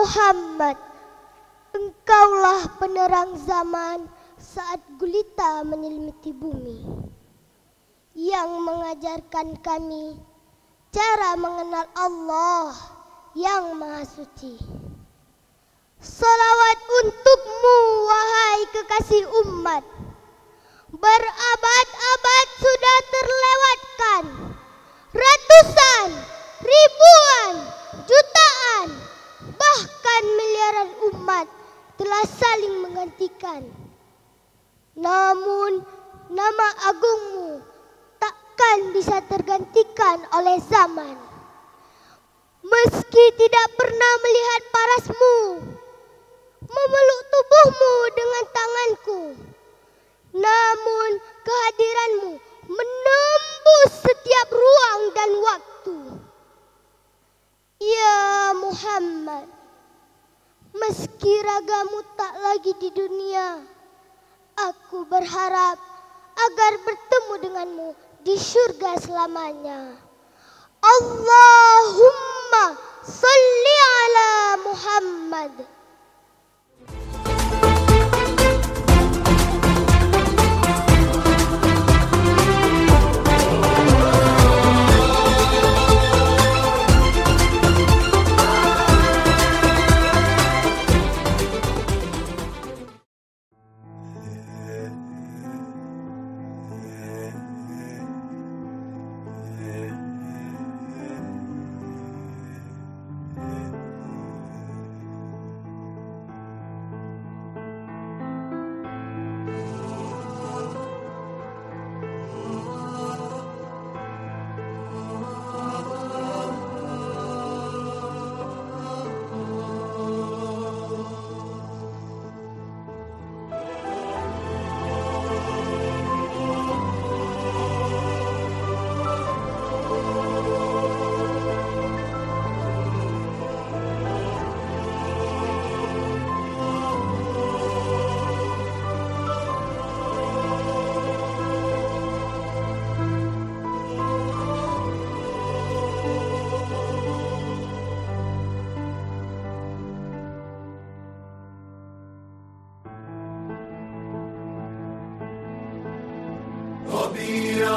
Muhammad, Engkaulah penerang zaman saat gulita menyelimuti bumi, yang mengajarkan kami cara mengenal Allah yang Maha Suci. Salawat untukmu, wahai kekasih umat. Berabad-abad sudah terlewatkan, ratusan, ribuan, jutaan, bahkan miliaran umat telah saling menggantikan. Namun nama agungmu takkan bisa tergantikan oleh zaman. Meski tidak pernah melihat parasmu, memeluk tubuhmu dengan tanganku, namun kehadiranmu menembus setiap ruang dan waktu. Ya Muhammad, meski ragamu tak lagi di dunia, aku berharap agar bertemu denganmu di surga selamanya. Allahumma salli ala Muhammad. ربيع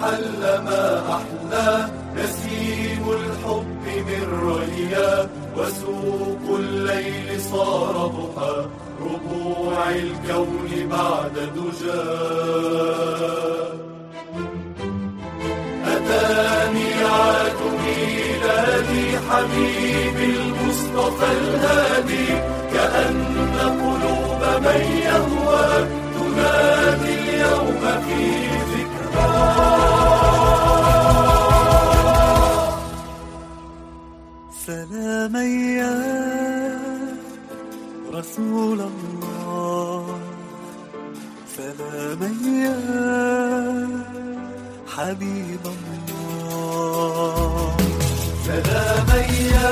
حل ما أحلى، نسيم الحب من ريا، وسوق الليل صار ضحى، ربوع الكون بعد دجى. أتاني عاد ميلادي حبيبي المصطفى الهادي، كأن قلوب من يهوى تنادي اليوم في سلاما يا رسول الله، سلاما يا حبيب الله، سلاما يا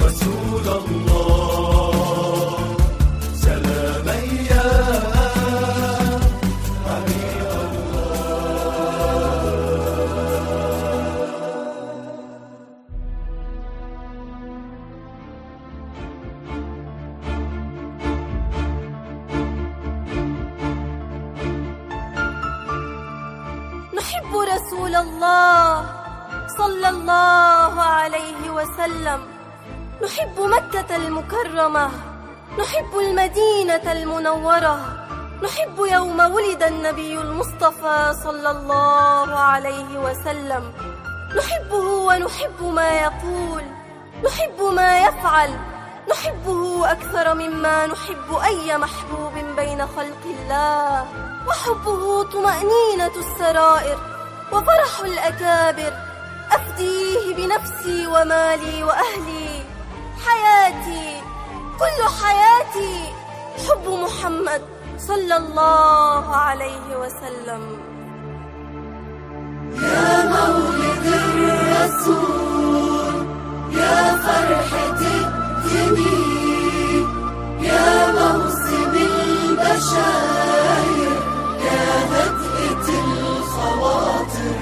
رسول الله، سلاما يا حبيب نحب رسول الله صلى الله عليه وسلم، نحب مكة المكرمة، نحب المدينة المنورة، نحب يوم ولد النبي المصطفى صلى الله عليه وسلم، نحبه ونحب ما يقول، نحب ما يفعل، نحبه أكثر مما نحب أي محبوب بين خلق الله، وحبه طمأنينة السرائر وفرح الأكابر، أفديه بنفسي ومالي وأهلي، حياتي كل حياتي حب محمد صلى الله عليه وسلم. يا مولد الرسول، يا فرحة الدين، يا موسم البشائر، يا هدئة الخواطر،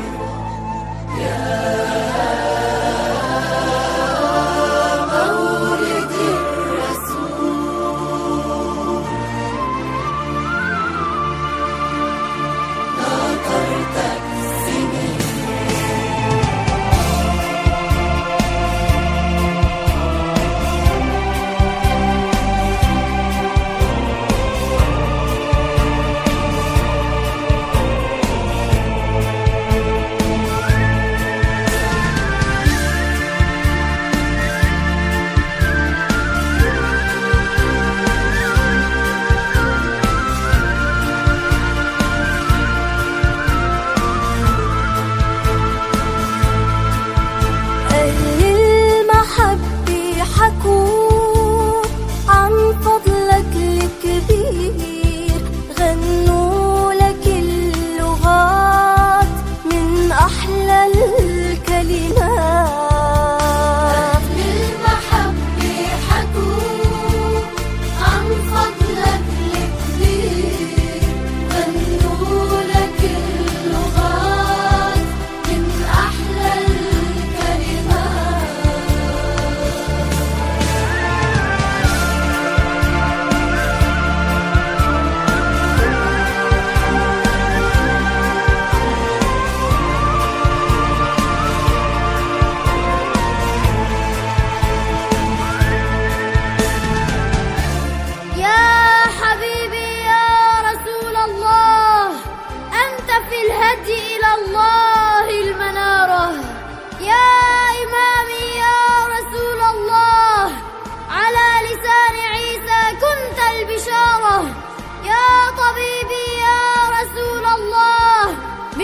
يا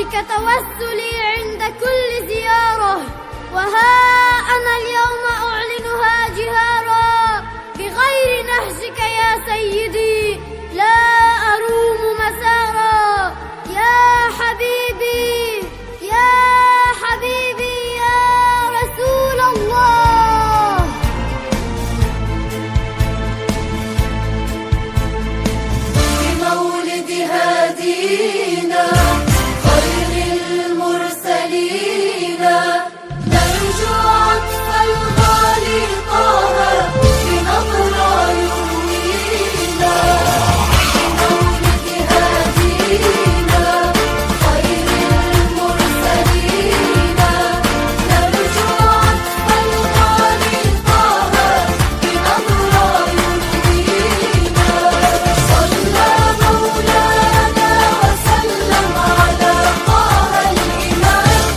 بك توسلي عند كل زيارة، وها أنا اليوم أعلنها جهارا بغير نهجك يا سيدي لا أروم مسارا. يا حبيبي يا حبيبي يا رسول الله. بمولد هادينا خير المرسلين نرجو عطف الغالي طه بنظرة يروينا. بمولد هادينا خير المرسلين نرجو عطف الغالي طه بنظرة يروينا. صلى مولانا وسلم على طه الإمام.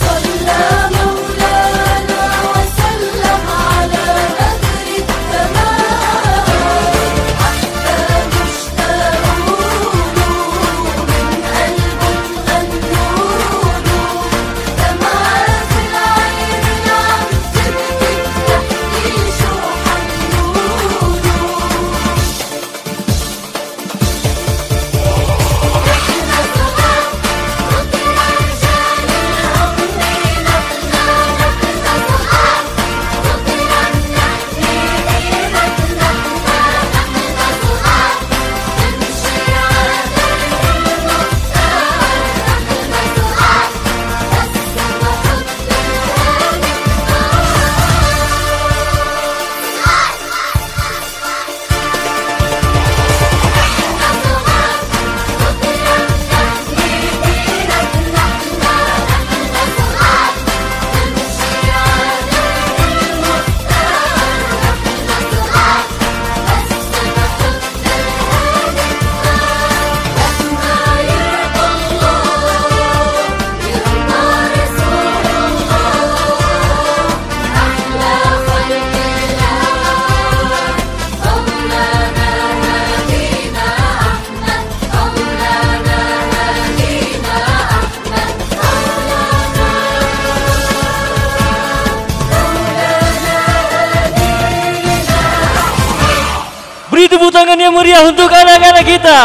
صلى مولانا وسلم على بدر التمام. أحباب اشتاقوا له من قلب غنوا له دمعات العين العم تبكي بتحكي شو حنقوله. نحن صغار ركن رجال الأمر نبنى. نحن صغار ركن نحمي دينتنا. نحن صغار نمشي على درب المختار. نحن صغار بس بحب الهادي Beri tepuk tangan yang meriah untuk anak-anak kita.